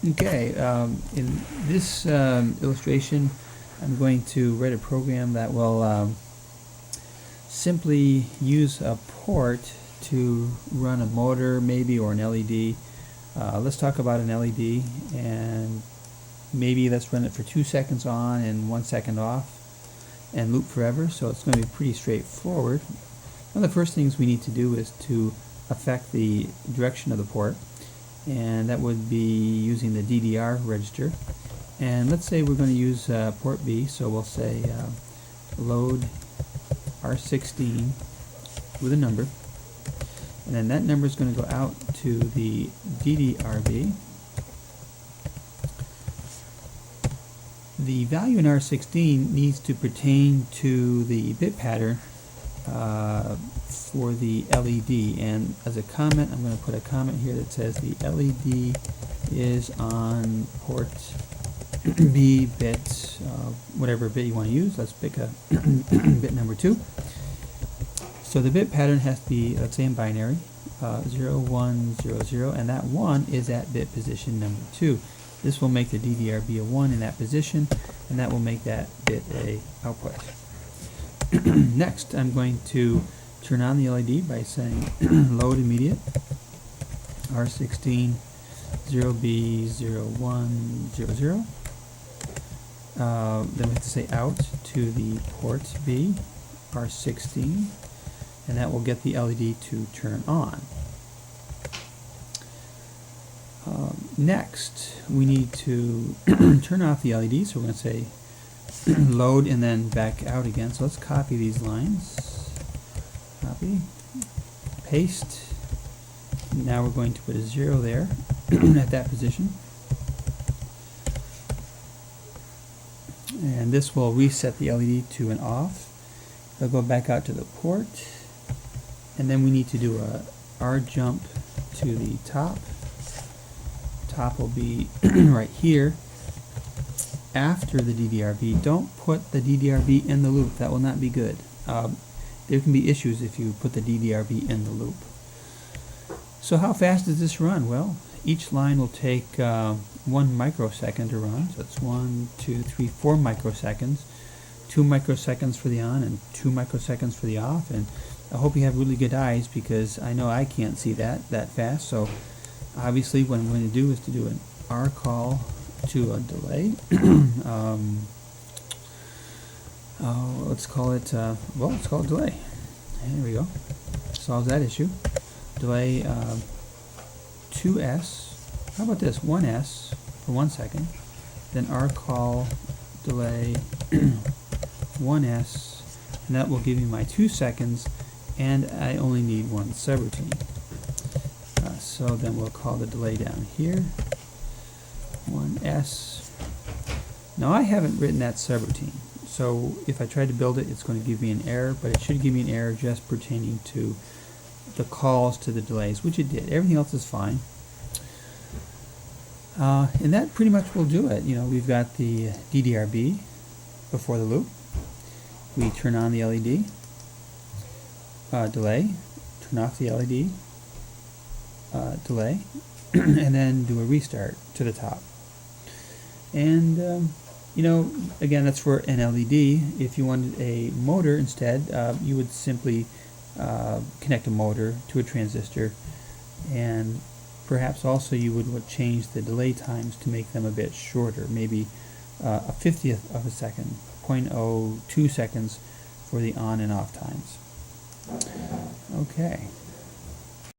Okay, in this illustration, I'm going to write a program that will simply use a port to run a motor, maybe, or an LED. Let's talk about an LED, and maybe let's run it for 2 seconds on and 1 second off and loop forever. So it's going to be pretty straightforward. One of the first things we need to do is to affect the direction of the port, and that would be using the DDR register. And let's say we're going to use port B, so we'll say load R16 with a number, and then that number is going to go out to the DDRB. The value in R16 needs to pertain to the bit pattern for the LED, and as a comment I'm going to put a comment here that says the LED is on port B bit, whatever bit you want to use. Let's pick a bit number 2. So the bit pattern has to be, let's say, in binary, 0, 1, 0, 0, and that 1 is at bit position number 2. This will make the DDRB a 1 in that position, and that will make that bit a output. Next, I'm going to turn on the LED by saying load immediate R16 0B 01 00. Then we have to say out to the port B R16, and that will get the LED to turn on. Next, we need to turn off the LED, so we're going to say load and then back out again. So let's copy these lines. Copy, paste. Now we're going to put a 0 there at that position. And this will reset the LED to an off. It'll go back out to the port. And then we need to do a R jump to the top. Top will be right here after the DDRB. Don't put the DDRB in the loop. That will not be good. There can be issues if you put the DDRB in the loop. So how fast does this run? Well, each line will take 1 microsecond to run. So it's 1, 2, 3, 4 microseconds. 2 microseconds for the on and 2 microseconds for the off. And I hope you have really good eyes, because I know I can't see that fast. So obviously what I'm going to do is to do an R call to a delay. Let's call it, let's call it delay. There we go. Solves that issue. Delay 2s. How about this? 1s for 1 second. Then R call delay 1s, and that will give me my 2 seconds, and I only need 1 subroutine. So then we'll call the delay down here. 1s. Now I haven't written that subroutine, so if I try to build it, it's going to give me an error, but it should give me an error just pertaining to the calls to the delays, which it did. Everything else is fine. And that pretty much will do it. You know, we've got the DDRB before the loop. We turn on the LED, delay, turn off the LED, delay, and then do a restart to the top. And you know, again, that's for an LED. If you wanted a motor instead, you would simply connect a motor to a transistor, and perhaps also you would change the delay times to make them a bit shorter, maybe a 50th of a second, 0.02 seconds for the on and off times. Okay.